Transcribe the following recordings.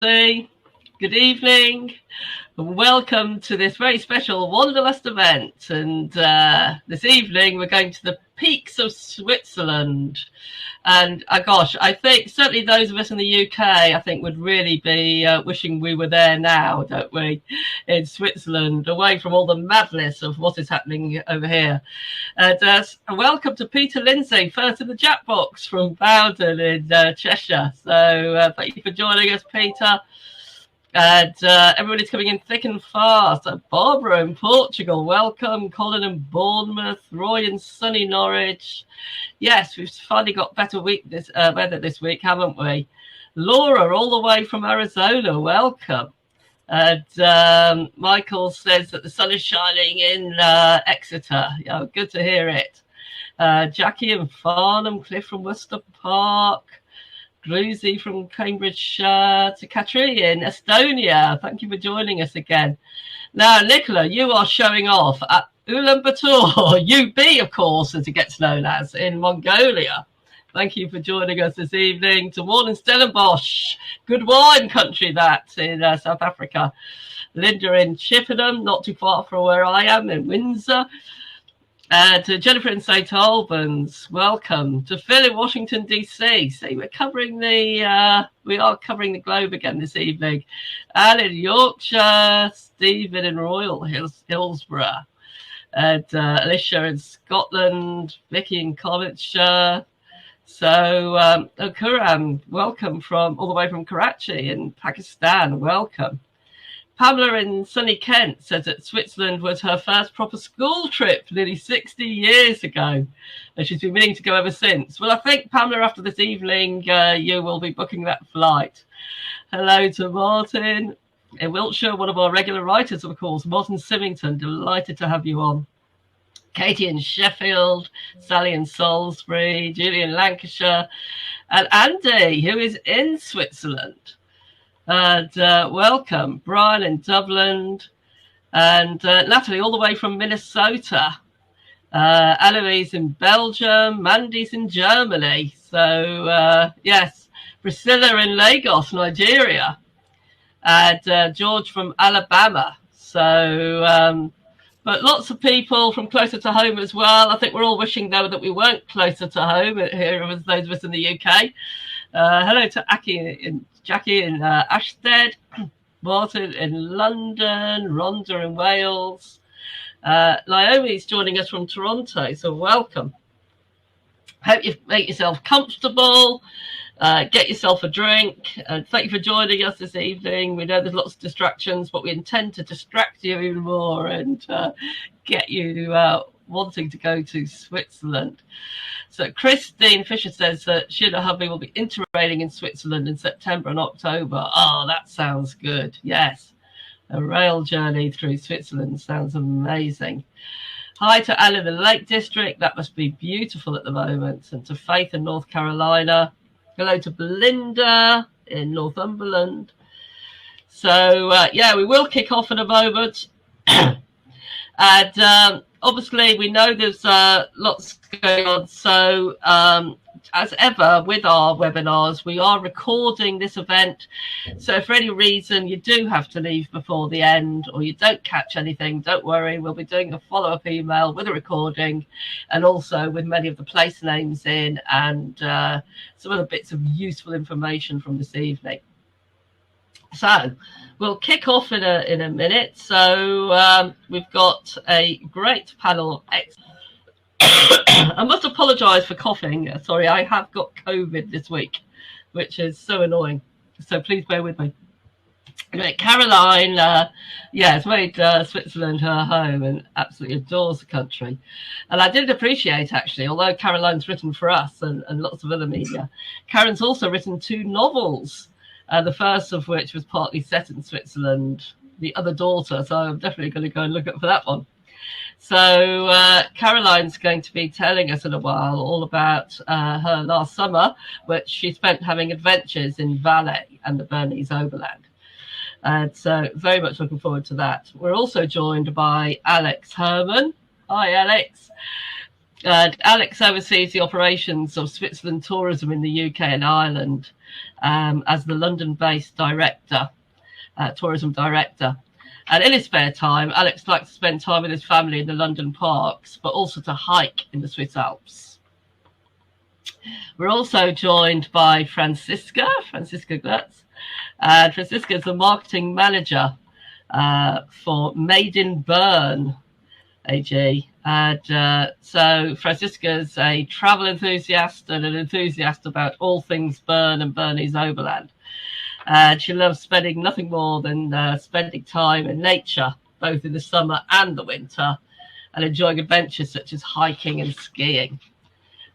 Good evening. Welcome to this very special Wanderlust event. And this evening we're going to the peaks of Switzerland. And gosh, I think certainly those of us in the UK, I think would really be wishing we were there now, don't we? In Switzerland, away from all the madness of what is happening over here. And welcome to Peter Lindsay, first in the chat box from Bowden in Cheshire. So thank you for joining us, Peter. And everybody's coming in thick and fast. Barbara in Portugal, welcome. Colin in Bournemouth. Roy in sunny Norwich. Yes, we've finally got better weather this week, haven't we? Laura, all the way from Arizona, welcome. And Michael says that the sun is shining in Exeter. Yeah, good to hear it. Jackie in Farnham, Cliff from Worcester Park. Gluzy from Cambridgeshire to Katri in Estonia. Thank you for joining us again. Now, Nicola, you are showing off at Ulaanbaatar, UB, of course, as it gets known as, in Mongolia. Thank you for joining us this evening. To Morning Stellenbosch, good wine country that in South Africa. Linda in Chippenham, not too far from where I am in Windsor. To Jennifer in St. Albans, welcome. To Phil in Washington, D.C. See, we are covering the globe again this evening. Anne in Yorkshire, Stephen in Royal Hillsborough, and Alicia in Scotland, Vicky in Coventry. So, Kuram, welcome from all the way from Karachi in Pakistan. Welcome. Pamela in sunny Kent says that Switzerland was her first proper school trip nearly 60 years ago, and she's been meaning to go ever since. Well, I think, Pamela, after this evening, you will be booking that flight. Hello to Martin in Wiltshire, one of our regular writers, of course, Martin Symington. Delighted to have you on. Katie in Sheffield, Sally in Salisbury, Julie in Lancashire, and Andy, who is in Switzerland. And welcome, Brian in Dublin, and Natalie all the way from Minnesota. Eloise in Belgium, Mandy's in Germany. So, yes, Priscilla in Lagos, Nigeria, and George from Alabama. So, but lots of people from closer to home as well. I think we're all wishing, though, that we weren't closer to home here as those of us in the UK. Hello to Jackie in Ashstead, Martin in London, Rhonda in Wales. Naomi's joining us from Toronto, so welcome. Hope you make yourself comfortable, get yourself a drink, and thank you for joining us this evening. We know there's lots of distractions, but we intend to distract you even more and get you wanting to go to Switzerland. So Christine Fisher says that she and her hubby will be interrailing in Switzerland in September and October. Oh, that sounds good. Yes. A rail journey through Switzerland sounds amazing. Hi to Anne in the Lake District. That must be beautiful at the moment. And to Faith in North Carolina. Hello to Belinda in Northumberland. So, yeah, we will kick off in a moment. And obviously, we know there's lots going on. So, as ever with our webinars, we are recording this event. So if for any reason you do have to leave before the end or you don't catch anything, don't worry. We'll be doing a follow-up email with a recording and also with many of the place names in and some other bits of useful information from this evening. So we'll kick off in a minute. So we've got a great panel of experts. I must apologise for coughing. Sorry, I have got COVID this week, which is so annoying. So please bear with me. Caroline, has made Switzerland her home and absolutely adores the country. And I did appreciate, actually, although Caroline's written for us and lots of other media, Karen's also written 2 novels, the first of which was partly set in Switzerland, The Other Daughter. So I'm definitely going to go and look up for that one. So Caroline's going to be telling us in a while all about her last summer, which she spent having adventures in Valais and the Bernese Oberland. And so very much looking forward to that. We're also joined by Alex Herman. Hi, Alex. And Alex oversees the operations of Switzerland tourism in the UK and Ireland. as the London-based director, tourism director. And in his spare time, Alex likes to spend time with his family in the London parks, but also to hike in the Swiss Alps. We're also joined by Franziska Glutz. Franziska is the marketing manager for Made in Bern AG. And so Franziska's a travel enthusiast and an enthusiast about all things Bern and Bernese Oberland. And she loves spending nothing more than spending time in nature, both in the summer and the winter, and enjoying adventures such as hiking and skiing.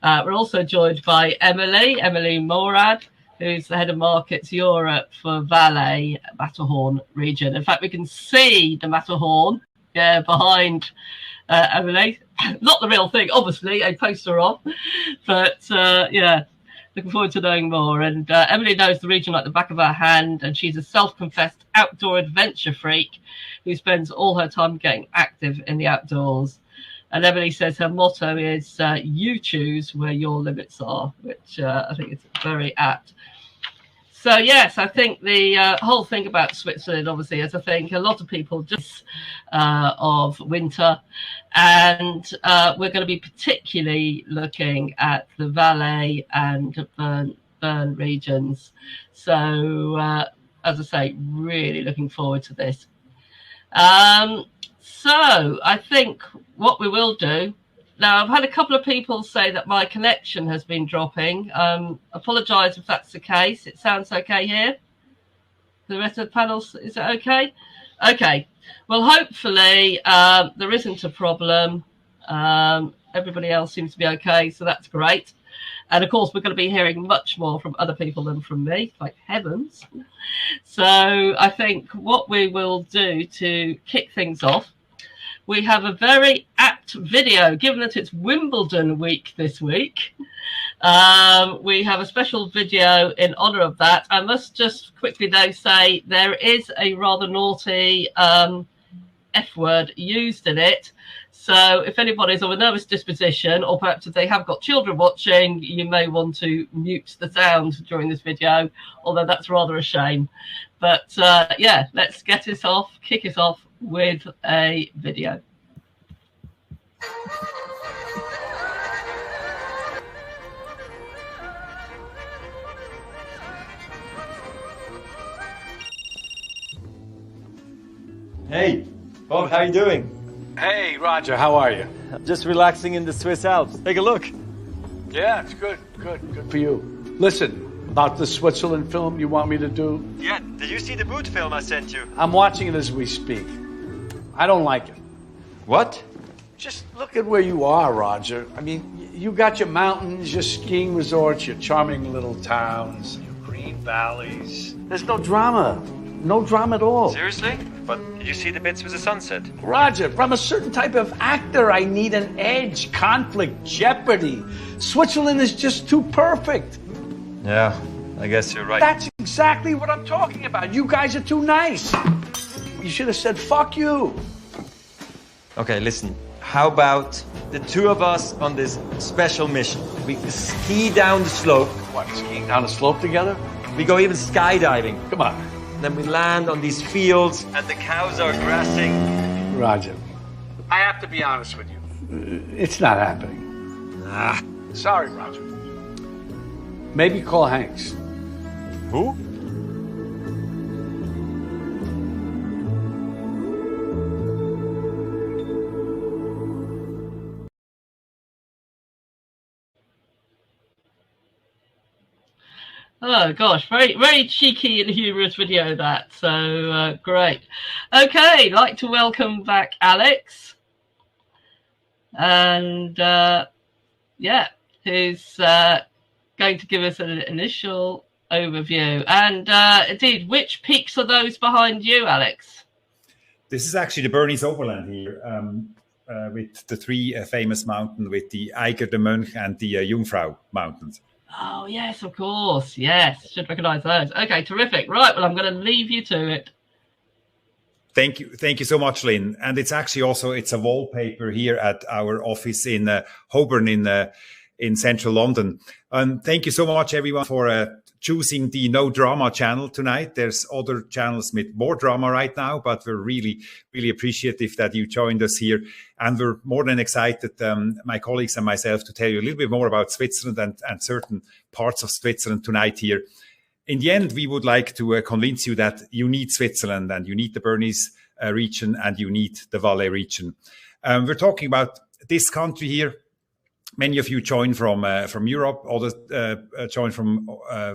We're also joined by Emily Morad, who's the head of markets Europe for Valais Matterhorn region. In fact, we can see the Matterhorn behind Emily. Not the real thing, obviously, a poster of, but looking forward to knowing more. And Emily knows the region like the back of her hand, and she's a self-confessed outdoor adventure freak who spends all her time getting active in the outdoors. And Emily says her motto is you choose where your limits are, which I think is very apt. So, yes, I think the whole thing about Switzerland, obviously, is I think a lot of people just of winter. And we're going to be particularly looking at the Valais and Bern regions. So, as I say, really looking forward to this. So I think what we will do now, I've had a couple of people say that my connection has been dropping. Apologise if that's the case. It sounds okay here. The rest of the panels, is it okay? Okay. Well, hopefully there isn't a problem. Everybody else seems to be okay, so that's great. And of course, we're going to be hearing much more from other people than from me, like heavens. So I think what we will do to kick things off, we have a very apt video, given that it's Wimbledon week this week. We have a special video in honour of that. I must just quickly, though, say there is a rather naughty F word used in it. So if anybody's of a nervous disposition, or perhaps if they have got children watching, you may want to mute the sound during this video, although that's rather a shame. But yeah, let's kick it off with a video. Hey, Bob, how you doing? Hey, Roger, how are you? Just relaxing in the Swiss Alps. Take a look. Yeah, it's good for you. Listen, about the Switzerland film you want me to do? Yeah, did you see the boot film I sent you? I'm watching it as we speak. I don't like it. What? Just look at where you are, Roger. I mean, you got your mountains, your skiing resorts, your charming little towns, your green valleys. There's no drama. No drama at all. Seriously? But did you see the bits with the sunset? Roger, from a certain type of actor, I need an edge, conflict, jeopardy. Switzerland is just too perfect. Yeah, I guess you're right. That's exactly what I'm talking about. You guys are too nice. You should have said, fuck you. Okay, listen. How about the two of us on this special mission? We ski down the slope. What, skiing down a slope together? We go even skydiving. Come on. Then we land on these fields and the cows are grassing. Roger, I have to be honest with you. It's not happening. Nah. Sorry, Roger. Maybe call Hanks. Who? Oh gosh, very, very cheeky and humorous video that. So great. Okay, like to welcome back Alex, and yeah, who's going to give us an initial overview. And indeed, which peaks are those behind you, Alex? This is actually the Bernese Oberland here, with the three famous mountains, with the Eiger, the Mönch, and the Jungfrau mountains. Oh, yes, of course. Yes, should recognise those. Okay, terrific. Right, well, I'm going to leave you to it. Thank you so much, Lynn. And it's actually also, it's a wallpaper here at our office in Holborn in central London. Thank you so much, everyone, for choosing the no drama channel tonight. There's other channels with more drama right now, but we're really, really appreciative that you joined us here. And we're more than excited, my colleagues and myself, to tell you a little bit more about Switzerland and certain parts of Switzerland tonight here. In the end, we would like to convince you that you need Switzerland and you need the Bernese region and you need the Valais region. We're talking about this country here. Many of you join from Europe, others join from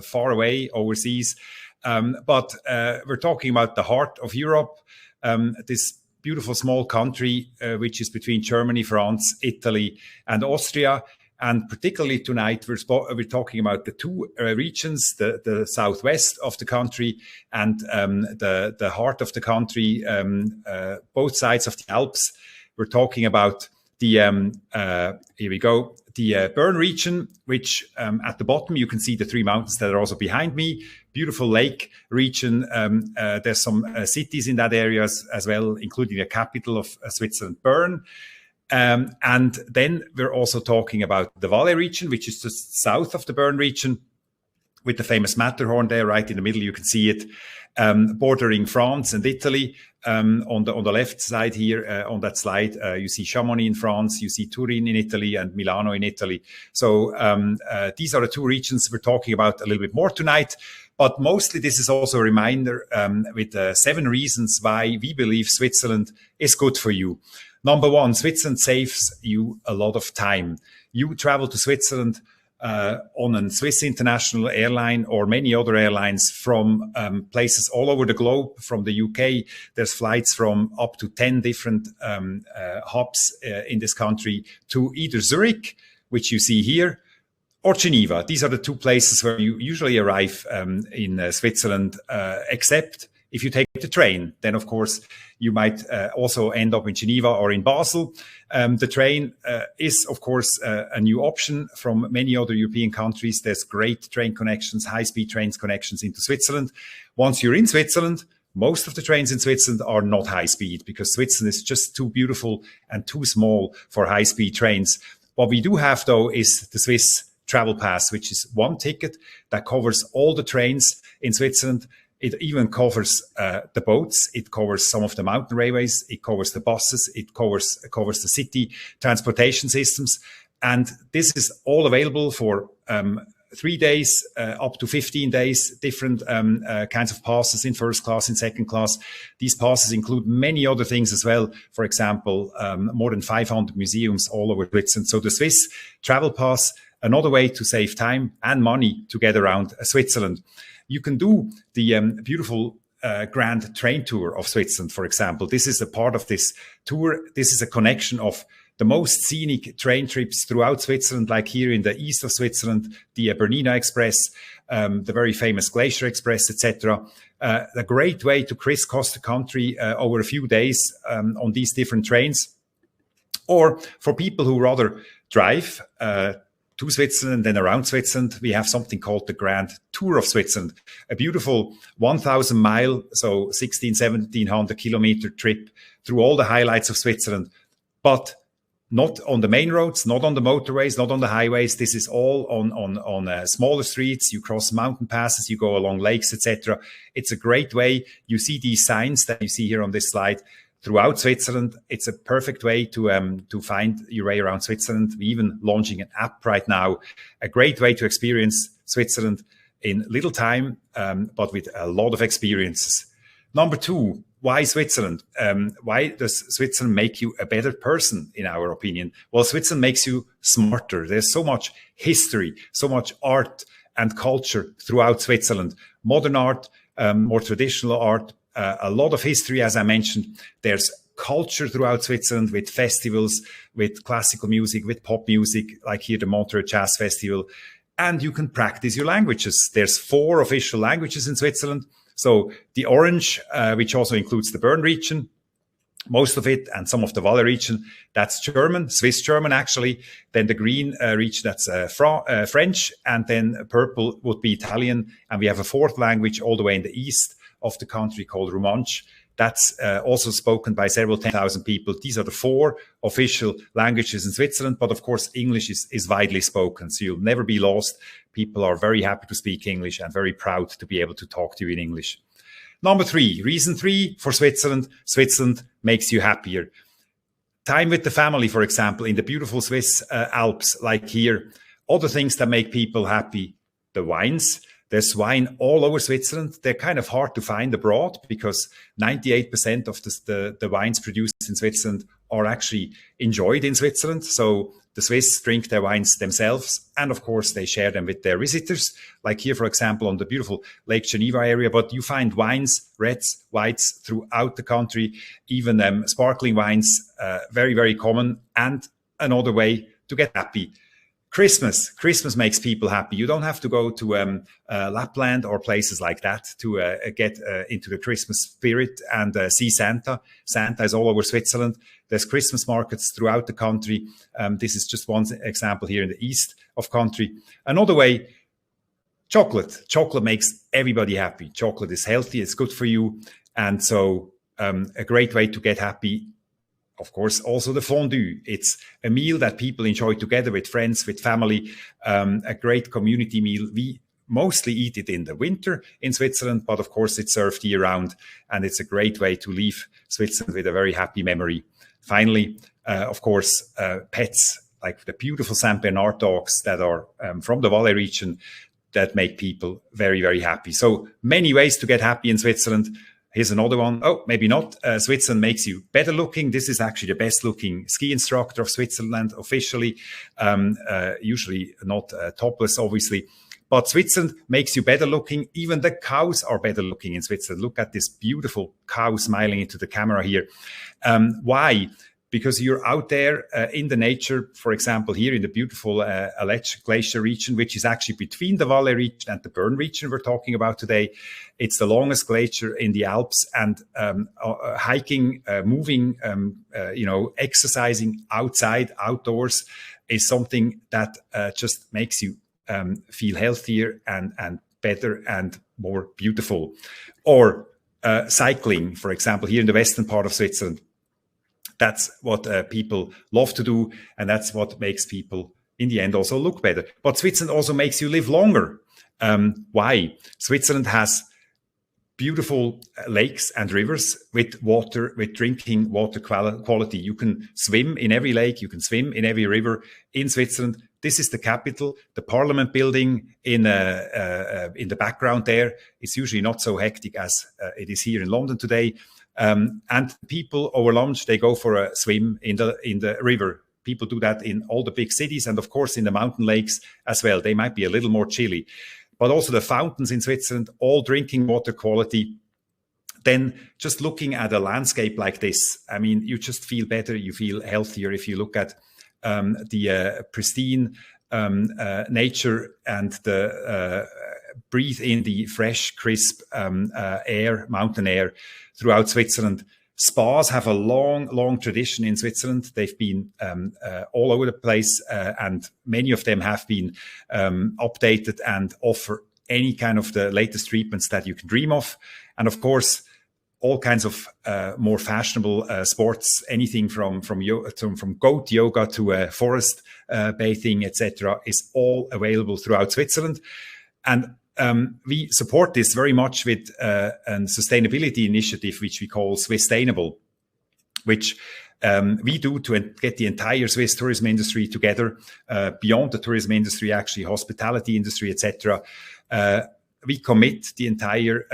far away, overseas. But we're talking about the heart of Europe, this beautiful small country, which is between Germany, France, Italy, and Austria. And particularly tonight, we're talking about the two regions, the southwest of the country and the heart of the country, both sides of the Alps. We're talking about the here we go, the Bern region, which at the bottom you can see the three mountains that are also behind me. Beautiful lake region. There's some cities in that area as well, including the capital of Switzerland, Bern. And then we're also talking about the Valais region, which is just south of the Bern region, with the famous Matterhorn there, right in the middle. You can see it, bordering France and Italy. On the left side here on that slide, you see Chamonix in France, you see Turin in Italy, and Milano in Italy. So these are the two regions we're talking about a little bit more tonight. But mostly this is also a reminder with 7 reasons why we believe Switzerland is good for you. Number 1, Switzerland saves you a lot of time. You travel to Switzerland on a Swiss international airline or many other airlines from places all over the globe. From the UK, there's flights from up to 10 different hubs in this country to either Zurich, which you see here, or Geneva. These are the 2 places where you usually arrive in Switzerland, except if you take the train. Then, of course, you might also end up in Geneva or in Basel. The train is, of course, a new option from many other European countries. There's great train connections, high-speed trains connections into Switzerland. Once you're in Switzerland, most of the trains in Switzerland are not high-speed because Switzerland is just too beautiful and too small for high-speed trains. What we do have, though, is the Swiss Travel Pass, which is 1 ticket that covers all the trains in Switzerland. It even covers the boats. It covers some of the mountain railways. It covers the buses. It covers the city transportation systems. And this is all available for 3 days, up to 15 days, different kinds of passes in first class, in second class. These passes include many other things as well. For example, more than 500 museums all over Switzerland. So the Swiss Travel Pass, another way to save time and money to get around Switzerland. You can do the beautiful Grand Train Tour of Switzerland, for example. This is a part of this tour. This is a connection of the most scenic train trips throughout Switzerland, like here in the east of Switzerland, the Bernina Express, the very famous Glacier Express, etc. A great way to crisscross the country over a few days on these different trains. Or for people who rather drive to Switzerland and around Switzerland, we have something called the Grand Tour of Switzerland, a beautiful 1,000 mile, so 1,700 kilometer trip through all the highlights of Switzerland, but not on the main roads, not on the motorways, not on the highways. This is all on smaller streets. You cross mountain passes, you go along lakes, etc. It's a great way. You see these signs that you see here on this slide throughout Switzerland. It's a perfect way to find your way around Switzerland. We're even launching an app right now, a great way to experience Switzerland in little time, but with a lot of experiences. Number 2, why Switzerland? Why does Switzerland make you a better person, in our opinion? Well, Switzerland makes you smarter. There's so much history, so much art and culture throughout Switzerland. Modern art, more traditional art, a lot of history, as I mentioned. There's culture throughout Switzerland with festivals, with classical music, with pop music, like here the Montreux Jazz Festival. And you can practice your languages. There's 4 official languages in Switzerland. So the orange, which also includes the Bern region, most of it, and some of the Valais region, that's German, Swiss German actually. Then the green region, that's French. And then purple would be Italian. And we have a 4th language all the way in the east of the country called Romansh. That's also spoken by several 10,000 people. These are the 4 official languages in Switzerland, but of course, English is widely spoken, so you'll never be lost. People are very happy to speak English and very proud to be able to talk to you in English. Number 3, reason 3 for Switzerland. Switzerland makes you happier. Time with the family, for example, in the beautiful Swiss Alps, like here. Other things that make people happy, the wines. There's wine all over Switzerland. They're kind of hard to find abroad because 98% of the wines produced in Switzerland are actually enjoyed in Switzerland. So the Swiss drink their wines themselves, and of course they share them with their visitors. Like here, for example, on the beautiful Lake Geneva area, but you find wines, reds, whites throughout the country, even sparkling wines, very, very common. And another way to get happy. Christmas makes people happy. You don't have to go to Lapland or places like that to get into the Christmas spirit and see Santa. Santa is all over Switzerland. There's Christmas markets throughout the country. This is just one example here in the east of country. Another way, chocolate. Chocolate makes everybody happy. Chocolate is healthy. It's good for you. And so a great way to get happy. Of course, also the fondue. It's a meal that people enjoy together with friends, with family, a great community meal. We mostly eat it in the winter in Switzerland, but of course it's served year round, and it's a great way to leave Switzerland with a very happy memory. Finally, of course, pets, like the beautiful Saint Bernard dogs that are from the Valais region that make people very, very happy. So many ways to get happy in Switzerland. Here's another one. Oh, maybe not. Switzerland makes you better looking. This is actually the best looking ski instructor of Switzerland officially. Usually not topless, obviously. But Switzerland makes you better looking. Even the cows are better looking in Switzerland. Look at this beautiful cow smiling into the camera here. Why? Because you're out there in the nature, for example, here in the beautiful Aletsch Glacier region, which is actually between the Valais region and the Bern region we're talking about today. It's the longest glacier in the Alps, and hiking, moving, exercising outside, outdoors is something that just makes you feel healthier and better and more beautiful. Or cycling, for example, here in the western part of Switzerland. That's what people love to do, and that's what makes people, in the end, also look better. But Switzerland also makes you live longer. Why? Switzerland has beautiful lakes and rivers with water, with drinking water quality. You can swim in every lake, you can swim in every river in Switzerland. This is the capital. The Parliament building in the background there is usually not so hectic as it is here in London today. And people over lunch, they go for a swim in the river. People do that in all the big cities, and of course in the mountain lakes as well. They might be a little more chilly, but also the fountains in Switzerland, all drinking water quality. Then just looking at a landscape like this, I mean, you just feel better, you feel healthier if you look at the pristine nature and the breathe in the fresh, crisp air, mountain air throughout Switzerland. Spas have a long tradition in Switzerland. They've been all over the place, and many of them have been updated and offer any kind of the latest treatments that you can dream of. And of course, all kinds of more fashionable sports, anything from goat yoga to forest bathing, etc., is all available throughout Switzerland. And we support this very much with a sustainability initiative, which we call Swisstainable, which we do to get the entire Swiss tourism industry together, beyond the tourism industry, actually hospitality industry, etc. We commit the entire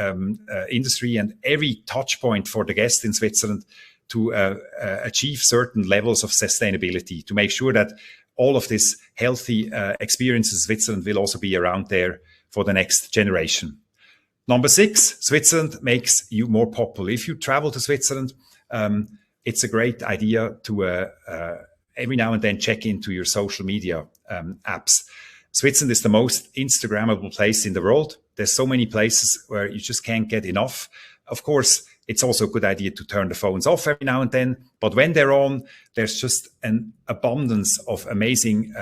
industry and every touch point for the guest in Switzerland to achieve certain levels of sustainability, to make sure that all of this healthy experiences in Switzerland will also be around there for the next generation. Number 6, Switzerland makes you more popular. If you travel to Switzerland, it's a great idea to every now and then check into your social media apps. Switzerland is the most Instagrammable place in the world. There's so many places where you just can't get enough. Of course, it's also a good idea to turn the phones off every now and then. But when they're on, there's just an abundance of amazing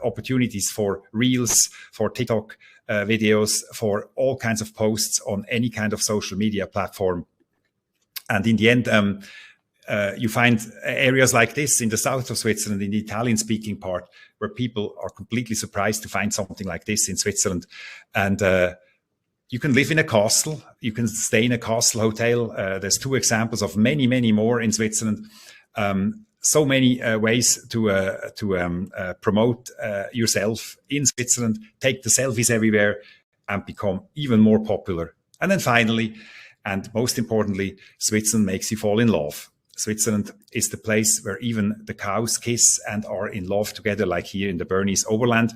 opportunities for reels, for TikTok videos, for all kinds of posts on any kind of social media platform. And in the end, you find areas like this in the south of Switzerland, in the Italian-speaking part, where people are completely surprised to find something like this in Switzerland. And you can live in a castle. You can stay in a castle hotel. There's 2 examples of many, many more in Switzerland. So many ways to promote yourself in Switzerland, take the selfies everywhere, and become even more popular. And then finally, and most importantly, Switzerland makes you fall in love. Switzerland is the place where even the cows kiss and are in love together, like here in the Bernese Oberland.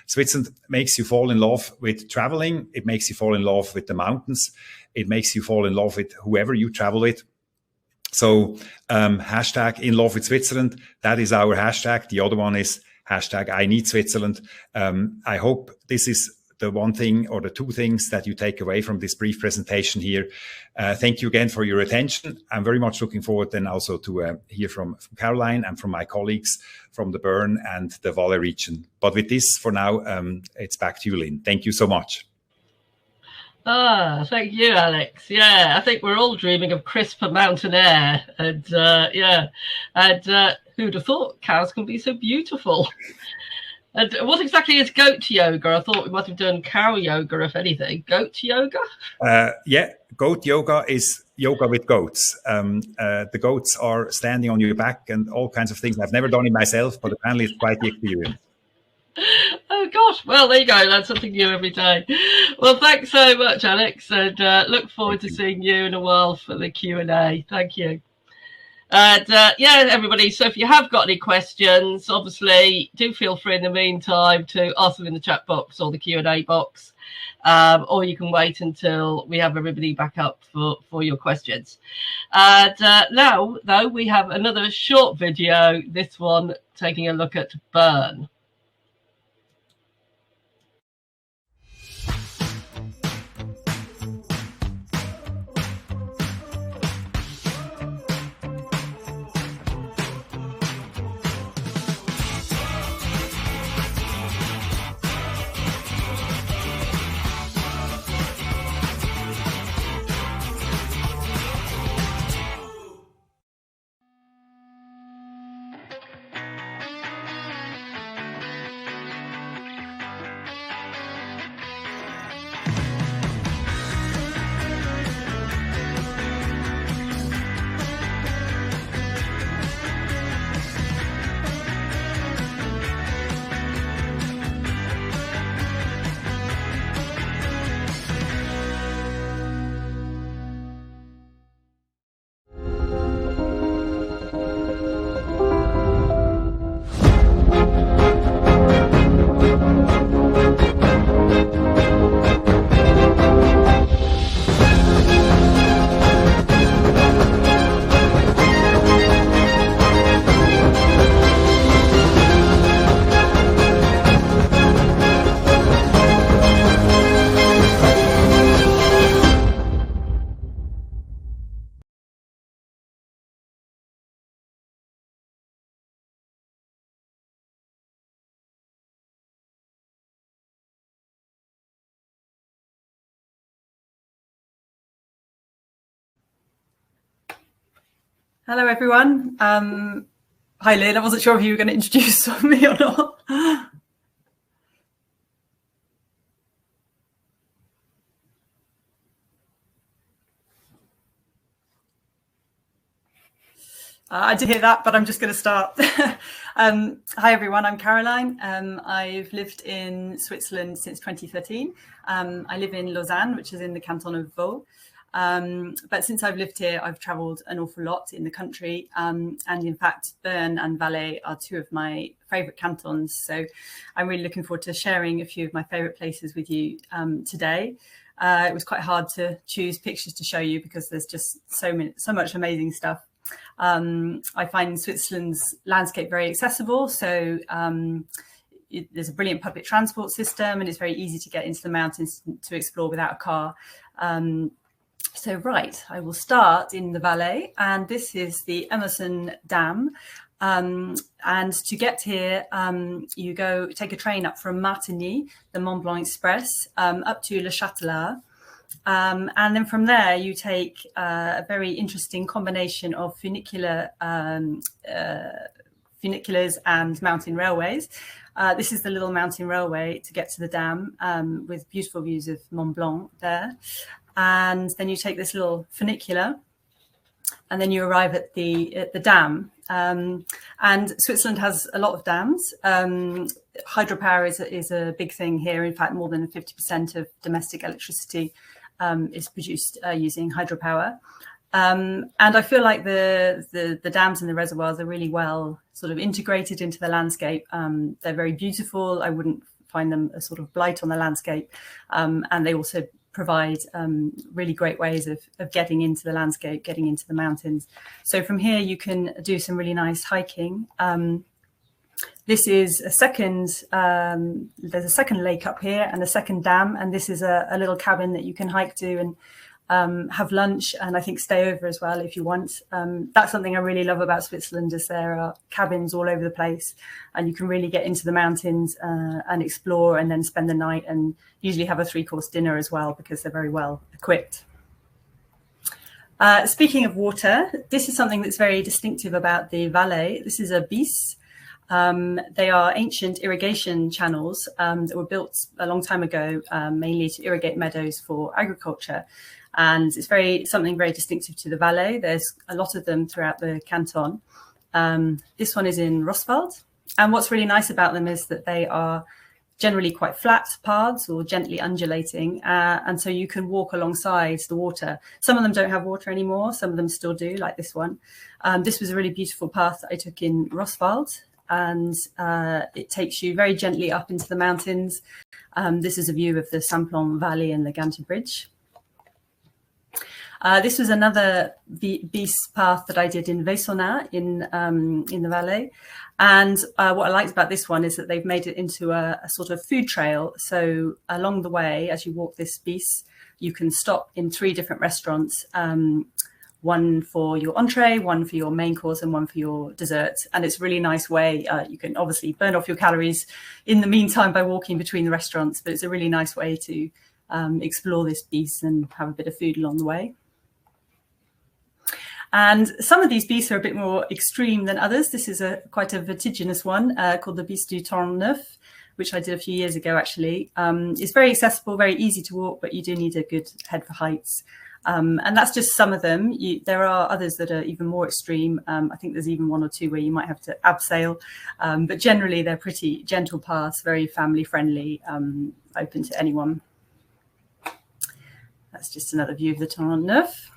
Switzerland makes you fall in love with traveling. It makes you fall in love with the mountains. It makes you fall in love with whoever you travel with. So hashtag in love with Switzerland. That is our hashtag. The other one is hashtag I need Switzerland. I hope this is the one thing or the 2 things that you take away from this brief presentation here. Thank you again for your attention. I'm very much looking forward then also to hear from Caroline and from my colleagues from the Bern and the Valais region. But with this, for now, it's back to you, Lynn. Thank you so much. Thank you, Alex. Yeah, I think we're all dreaming of crisper mountain air. And who'd have thought cows can be so beautiful? And what exactly is goat yoga? I thought we might have done cow yoga, if anything. Goat yoga? Yeah, goat yoga is yoga with goats. The goats are standing on your back and all kinds of things. I've never done it myself, but apparently it's quite the experience. Oh, gosh. Well, there you go. Learn something new every day. Well, thanks so much, Alex. And look forward to seeing you in a while for the Q&A. Thank you. And yeah, everybody, so if you have got any questions, obviously do feel free in the meantime to ask them in the chat box or the Q&A box, or you can wait until we have everybody back up for your questions. And now, though, we have another short video, this one taking a look at Bern. Hello, everyone. Hi, Lynn. I wasn't sure if you were going to introduce me or not. I did hear that, but I'm just going to start. Hi, everyone. I'm Caroline. I've lived in Switzerland since 2013. I live in Lausanne, which is in the canton of Vaud. But since I've lived here, I've travelled an awful lot in the country. And in fact, Bern and Valais are 2 of my favourite cantons. So I'm really looking forward to sharing a few of my favourite places with you today. It was quite hard to choose pictures to show you because there's just so much amazing stuff. I find Switzerland's landscape very accessible. So there's a brilliant public transport system and it's very easy to get into the mountains to explore without a car. So right, I will start in the Valais, and this is the Emerson Dam. And to get here, you take a train up from Martigny, the Mont Blanc Express, up to Le Châtelard. And then from there, you take a very interesting combination of funiculars and mountain railways. This is the little mountain railway to get to the dam, with beautiful views of Mont Blanc there. And then you take this little funicular, and then you arrive at the dam. And Switzerland has a lot of dams. Hydropower is a big thing here. In fact, more than 50% of domestic electricity is produced using hydropower. And I feel like the dams and the reservoirs are really well sort of integrated into the landscape. They're very beautiful. I wouldn't find them a sort of blight on the landscape. And they also provide really great ways of getting into the landscape, getting into the mountains. So from here, you can do some really nice hiking. This is a second, there's a second lake up here and a second dam. And this is a little cabin that you can hike to and have lunch, and I think stay over as well if you want. That's something I really love about Switzerland, is there are cabins all over the place, and you can really get into the mountains and explore, and then spend the night, and usually have a 3-course dinner as well, because they're very well equipped. Speaking of water, this is something that's very distinctive about the Valais. This is a bis. They are ancient irrigation channels that were built a long time ago, mainly to irrigate meadows for agriculture. And it's something very distinctive to the Valais. There's a lot of them throughout the canton. This one is in Roswald. And what's really nice about them is that they are generally quite flat paths or gently undulating. And so you can walk alongside the water. Some of them don't have water anymore. Some of them still do, like this one. This was a really beautiful path that I took in Roswald. And it takes you very gently up into the mountains. This is a view of the Simplon Valley and the Ganta Bridge. This was another bis path that I did in Vaisonnat in the Valais. And what I liked about this one is that they've made it into a sort of food trail. So along the way, as you walk this bis, you can stop in 3 different restaurants. One for your entree, one for your main course, and one for your dessert. And it's a really nice way. You can obviously burn off your calories in the meantime by walking between the restaurants, but it's a really nice way to explore this bis and have a bit of food along the way. And some of these bis are a bit more extreme than others. This is quite a vertiginous one called the bis du Temps Neuf, which I did a few years ago, actually. It's very accessible, very easy to walk, but you do need a good head for heights. And that's just some of them. There are others that are even more extreme. I think there's even 1 or 2 where you might have to abseil. But generally, they're pretty gentle paths, very family friendly, open to anyone. That's just another view of the Temps Neuf.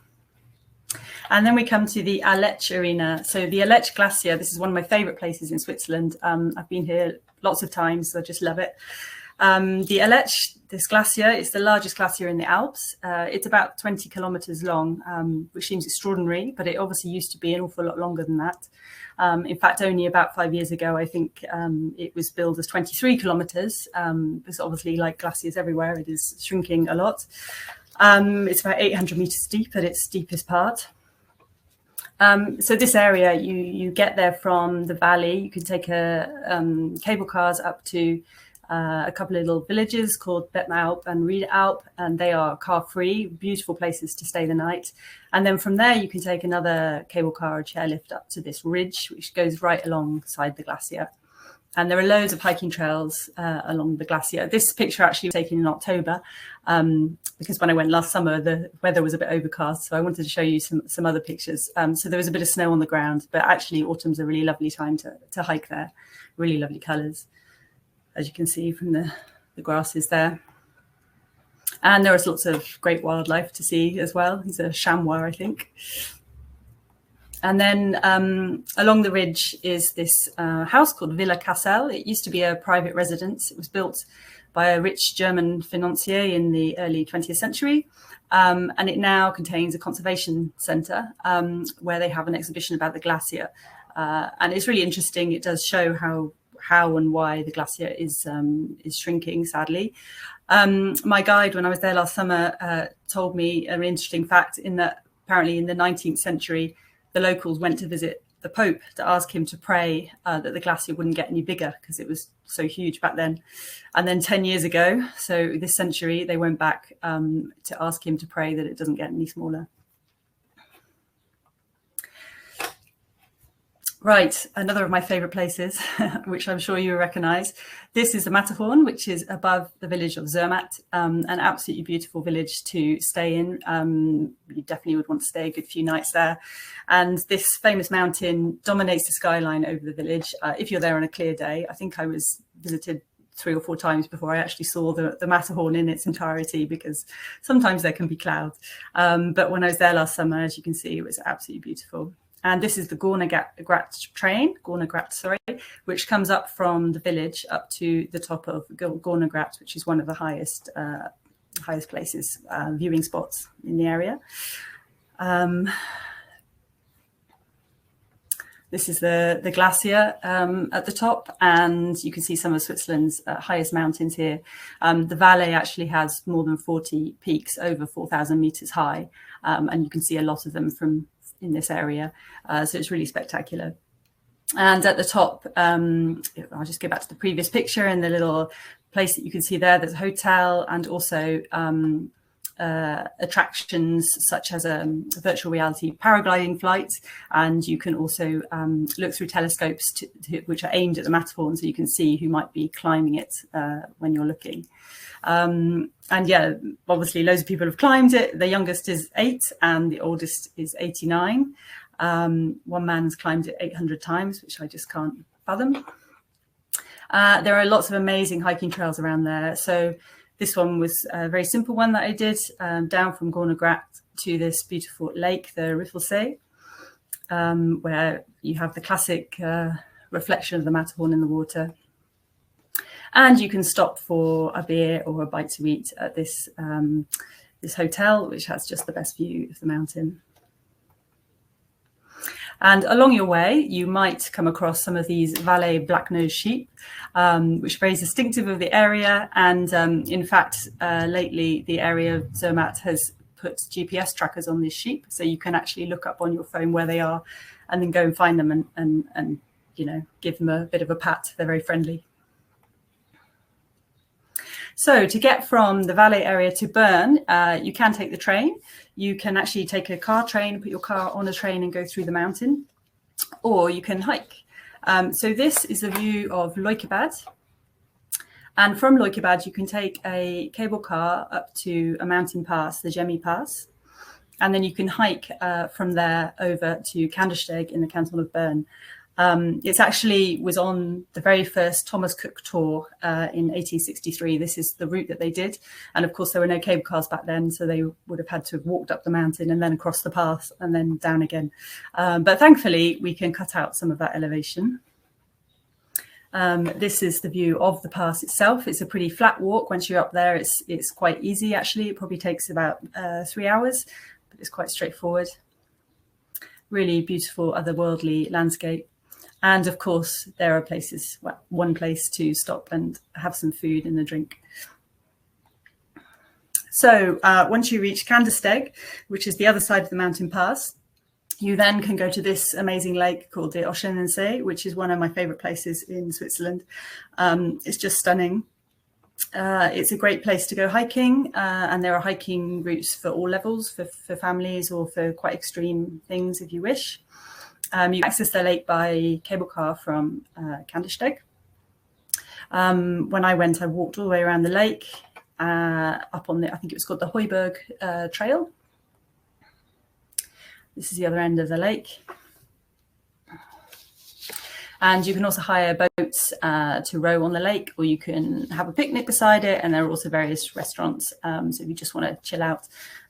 And then we come to the Aletsch Arena. So the Aletsch Glacier, this is one of my favorite places in Switzerland. I've been here lots of times, so I just love it. The Aletsch, this glacier, is the largest glacier in the Alps. It's about 20 kilometers long, which seems extraordinary, but it obviously used to be an awful lot longer than that. In fact, only about 5 years ago, I think it was billed as 23 kilometers, because obviously, like glaciers everywhere, it is shrinking a lot. It's about 800 meters deep at its deepest part. So this area, you get there from the valley. You can take cable cars up to a couple of little villages called Bettenalp and Riedealp, and they are car-free, beautiful places to stay the night. And then from there, you can take another cable car or chairlift up to this ridge, which goes right alongside the glacier. And there are loads of hiking trails along the glacier. This picture actually was taken in October because when I went last summer, the weather was a bit overcast. So I wanted to show you some other pictures. So there was a bit of snow on the ground, but actually autumn's a really lovely time to hike there. Really lovely colours, as you can see from the grasses there. And there is lots of great wildlife to see as well. He's a chamois, I think. And then along the ridge is this house called Villa Cassel. It used to be a private residence. It was built by a rich German financier in the early 20th century. And it now contains a conservation centre where they have an exhibition about the glacier. And it's really interesting. It does show how and why the glacier is shrinking, sadly. My guide, when I was there last summer, told me an interesting fact in that apparently in the 19th century, the locals went to visit the Pope to ask him to pray that the glacier wouldn't get any bigger because it was so huge back then. And then 10 years ago, so this century, they went back to ask him to pray that it doesn't get any smaller. Right, another of my favourite places, which I'm sure you recognise. This is the Matterhorn, which is above the village of Zermatt, an absolutely beautiful village to stay in. You definitely would want to stay a good few nights there. And this famous mountain dominates the skyline over the village. If you're there on a clear day, I think I was visited 3 or 4 times before I actually saw the Matterhorn in its entirety, because sometimes there can be clouds. But when I was there last summer, as you can see, it was absolutely beautiful. And this is the Gornergrat train, which comes up from the village up to the top of Gornergrat, which is one of the highest places, viewing spots in the area. This is the glacier at the top, and you can see some of Switzerland's highest mountains here. The Valais actually has more than 40 peaks over 4,000 meters high, and you can see a lot of them from in this area, so it's really spectacular. And at the top, I'll just go back to the previous picture, and the little place that you can see there, there's a hotel, and also attractions such as a virtual reality paragliding flight, and you can also look through telescopes which are aimed at the Matterhorn, so you can see who might be climbing it when you're looking. And yeah, obviously loads of people have climbed it. The youngest is 8 and the oldest is 89. One man's climbed it 800 times, which I just can't fathom. There are lots of amazing hiking trails around there. So this one was a very simple one that I did, down from Gornergrat to this beautiful lake, the Riffelsee, where you have the classic reflection of the Matterhorn in the water. And you can stop for a beer or a bite to eat at this this hotel, which has just the best view of the mountain. And along your way, you might come across some of these Valais black-nosed sheep, which are very distinctive of the area. And in fact, lately, the area of Zermatt has put GPS trackers on these sheep, so you can actually look up on your phone where they are and then go and find them and you know, give them a bit of a pat. They're very friendly. So to get from the Valais area to Bern, you can take the train. You can actually take a car train, put your car on a train and go through the mountain, or you can hike. So this is a view of Leukerbad. And from Leukerbad, you can take a cable car up to a mountain pass, the Gemmi Pass. And then you can hike from there over to Kandersteg in the canton of Bern. It actually was on the very first Thomas Cook tour in 1863. This is the route that they did. And of course, there were no cable cars back then, so they would have had to have walked up the mountain and then across the pass and then down again. But thankfully, we can cut out some of that elevation. This is the view of the pass itself. It's a pretty flat walk. Once you're up there, it's quite easy, actually. It probably takes about 3 hours, but it's quite straightforward. Really beautiful, otherworldly landscape. And of course, there are places, well, one place to stop and have some food and a drink. So once you reach Kandersteg, which is the other side of the mountain pass, you then can go to this amazing lake called the Oschenensee, which is one of my favorite places in Switzerland. It's just stunning. It's a great place to go hiking, and there are hiking routes for all levels, for families or for quite extreme things if you wish. You access the lake by cable car from Kandersteg. When I went, I walked all the way around the lake, up on the, I think it was called the Heuberg Trail. This is the other end of the lake. And you can also hire boats to row on the lake, or you can have a picnic beside it. And there are also various restaurants. So if you just want to chill out,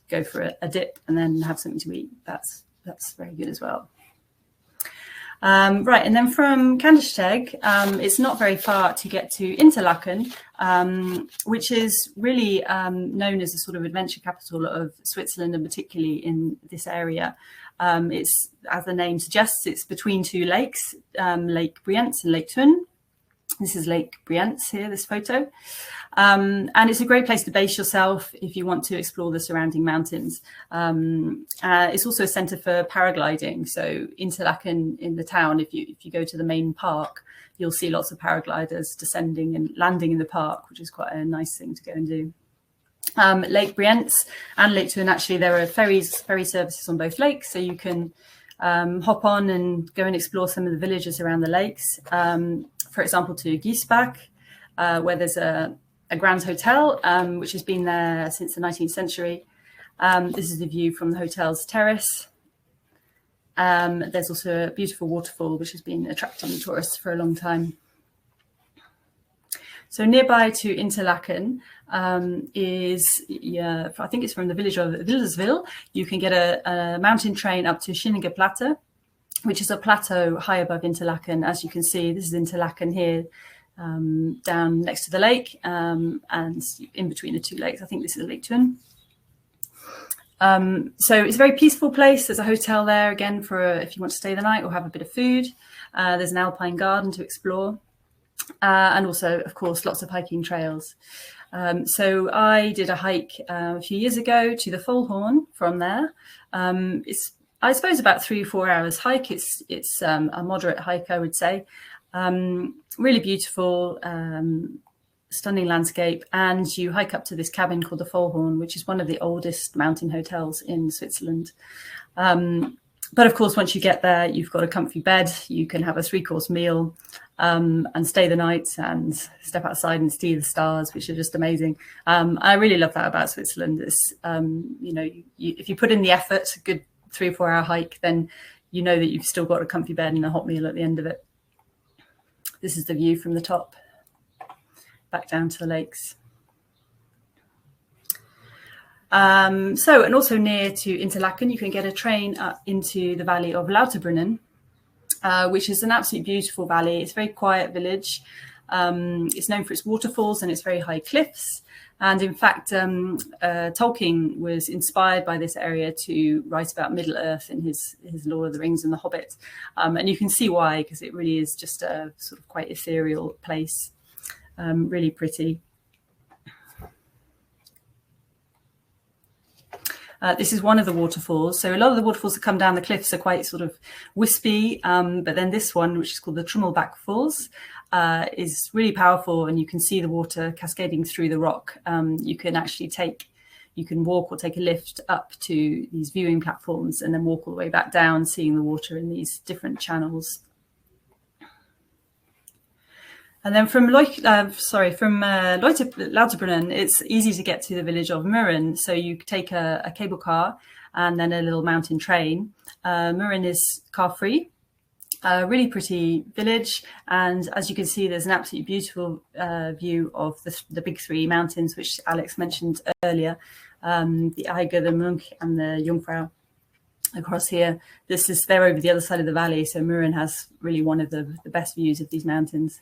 go for a dip and then have something to eat, that's very good as well. Right, and then from Kandersteg, it's not very far to get to Interlaken, which is really known as a sort of adventure capital of Switzerland, and particularly in this area. It's, as the name suggests, it's between two lakes, Lake Brienz and Lake Thun. This is Lake Brienz here, this photo. And it's a great place to base yourself if you want to explore the surrounding mountains. It's also a centre for paragliding. So Interlaken in the town, if you go to the main park, you'll see lots of paragliders descending and landing in the park, which is quite a nice thing to go and do. Lake Brienz and Lake Thun, actually, there are ferry services on both lakes, so you can hop on and go and explore some of the villages around the lakes. For example, to Giesbach, where there's a grand hotel, which has been there since the 19th century. This is the view from the hotel's terrace. There's also a beautiful waterfall, which has been attracting tourists for a long time. So nearby to Interlaken is, I think it's from the village of Wilderswil. You can get a mountain train up to Schinnige Platte, which is a plateau high above Interlaken. As you can see, this is Interlaken here, down next to the lake, and in between the two lakes. I think this is Lake Thun. So it's a very peaceful place. There's a hotel there, again, for if you want to stay the night or have a bit of food. There's an alpine garden to explore. And also, of course, lots of hiking trails. So I did a hike a few years ago to the Fohlhorn from there. It's, I suppose, about 3 or 4 hours hike. It's a moderate hike, I would say. Really beautiful, stunning landscape. And you hike up to this cabin called the Fohlhorn, which is one of the oldest mountain hotels in Switzerland. But of course, once you get there, you've got a comfy bed. You can have a 3-course meal and stay the night and step outside and see the stars, which are just amazing. I really love that about Switzerland. It's, if you put in the effort, a good 3 or 4 hour hike, then you know that you've still got a comfy bed and a hot meal at the end of it. This is the view from the top, back down to the lakes. And also near to Interlaken, you can get a train up into the valley of Lauterbrunnen, which is an absolutely beautiful valley. It's a very quiet village. It's known for its waterfalls and its very high cliffs. And in fact, Tolkien was inspired by this area to write about Middle-earth in his Lord of the Rings and The Hobbit. And you can see why, because it really is just a sort of quite ethereal place, really pretty. This is one of the waterfalls. So a lot of the waterfalls that come down the cliffs are quite sort of wispy, but then this one, which is called the Trummelbach Falls, is really powerful, and you can see the water cascading through the rock. You can walk or take a lift up to these viewing platforms and then walk all the way back down, seeing the water in these different channels. And then from Lauterbrunnen, it's easy to get to the village of Mürren. So you take a cable car and then a little mountain train. Mürren is car-free, a really pretty village. And as you can see, there's an absolutely beautiful view of the big 3 mountains, which Alex mentioned earlier, the Eiger, the Munch, and the Jungfrau. Across here, they're over the other side of the valley. So Mürren has really one of the best views of these mountains.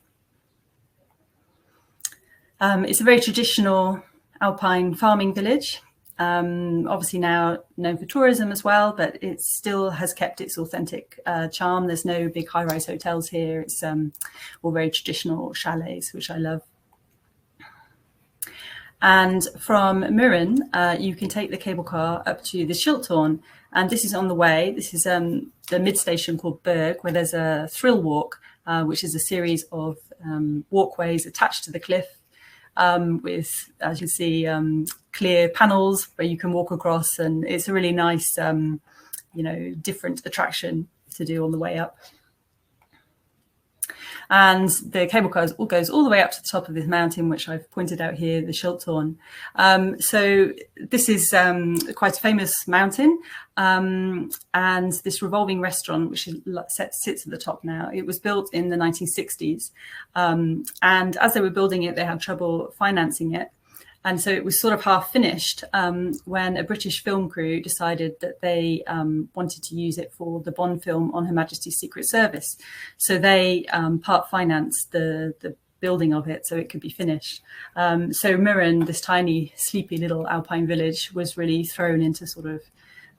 It's a very traditional alpine farming village, obviously now known for tourism as well, but it still has kept its authentic charm. There's no big high-rise hotels here. It's all very traditional chalets, which I love. And from Mürren, you can take the cable car up to the Schilthorn, and this is on the way. This is the mid-station called Berg, where there's a thrill walk, which is a series of walkways attached to the cliff, with, as you see, clear panels where you can walk across, and it's a really nice, different attraction to do on the way up. And the cable car goes all the way up to the top of this mountain, which I've pointed out here, the Schilthorn. So this is quite a famous mountain, and this revolving restaurant, which sits at the top now, it was built in the 1960s. And as they were building it, they had trouble financing it. And so it was sort of half finished when a British film crew decided that they wanted to use it for the Bond film On Her Majesty's Secret Service. So they part financed the building of it so it could be finished. So Mürren, this tiny, sleepy little alpine village, was really thrown into sort of,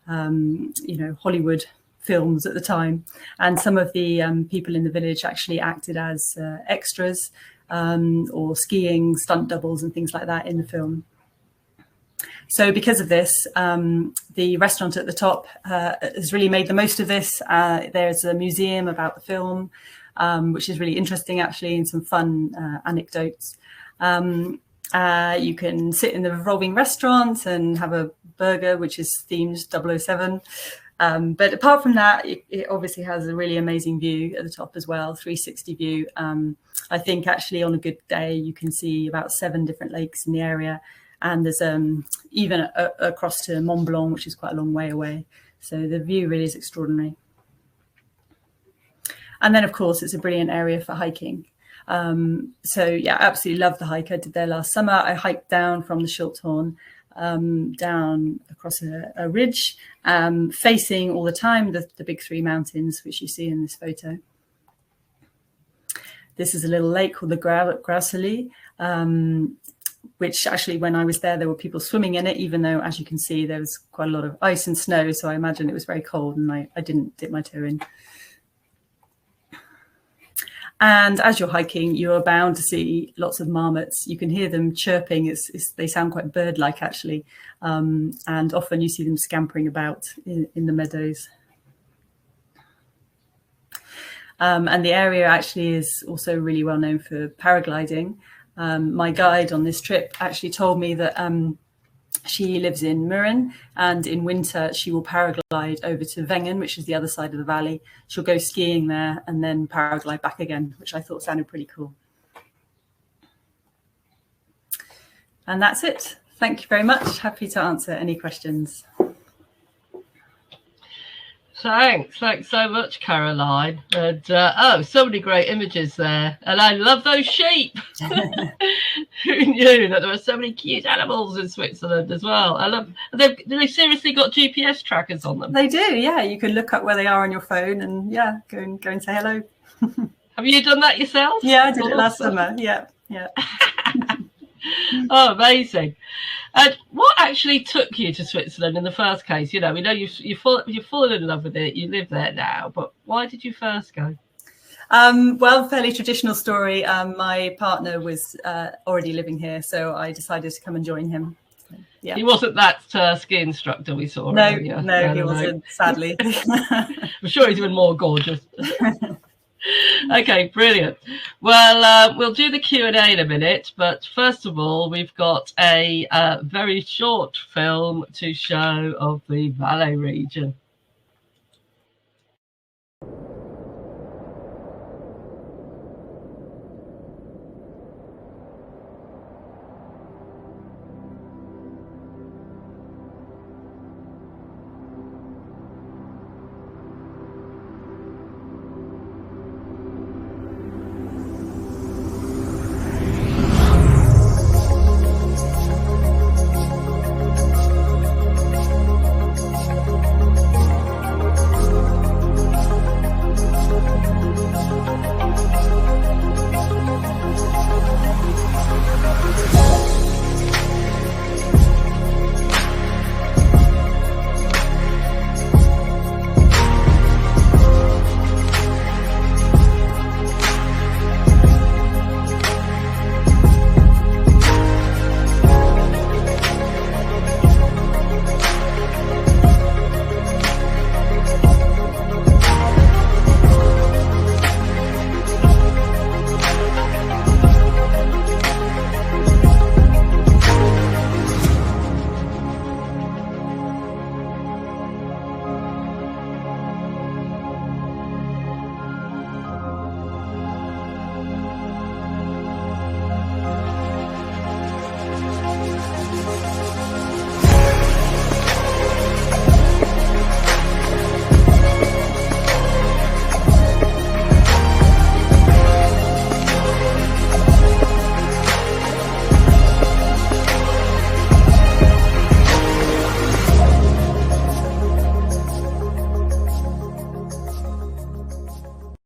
Hollywood films at the time, and some of the people in the village actually acted as extras or skiing stunt doubles and things like that in the film. So because of this, the restaurant at the top has really made the most of this. There's a museum about the film, which is really interesting, actually, and some fun anecdotes. You can sit in the revolving restaurant and have a burger, which is themed 007. But apart from that, it obviously has a really amazing view at the top as well, 360 view. I think actually on a good day, you can see about 7 different lakes in the area. And there's even across to Mont Blanc, which is quite a long way away. So the view really is extraordinary. And then, of course, it's a brilliant area for hiking. So, yeah, absolutely love the hike. I did there last summer. I hiked down from the Schilthorn, down across a ridge, facing all the time the big 3 mountains, which you see in this photo. This is a little lake called the Grauseli, which actually, when I was there were people swimming in it, even though, as you can see, there was quite a lot of ice and snow. So I imagine it was very cold, and I didn't dip my toe in. And as you're hiking, you are bound to see lots of marmots. You can hear them chirping. They sound quite bird-like, actually. And often you see them scampering about in the meadows. And the area actually is also really well known for paragliding. My guide on this trip actually told me that she lives in Mürren, and in winter she will paraglide over to Wengen, which is the other side of the valley. She'll go skiing there and then paraglide back again, which I thought sounded pretty cool. And that's it. Thank you very much. Happy to answer any questions. Thanks so much, Caroline. And so many great images there, and I love those sheep. Who knew that there were so many cute animals in Switzerland as well? I love. They seriously got GPS trackers on them. They do, yeah. You can look up where they are on your phone, and yeah, go and say hello. Have you done that yourself? Yeah, I did it last summer. Yeah. Oh, amazing. And what actually took you to Switzerland in the first case? You know, we know you've fallen in love with it. You live there now, but why did you first go? Well, fairly traditional story. My partner was already living here, so I decided to come and join him. So, yeah. He wasn't that ski instructor we saw. No, he wasn't, sadly. I'm sure he's even more gorgeous. Okay, brilliant. Well, we'll do the Q&A in a minute, but first of all, we've got a very short film to show of the Valais region.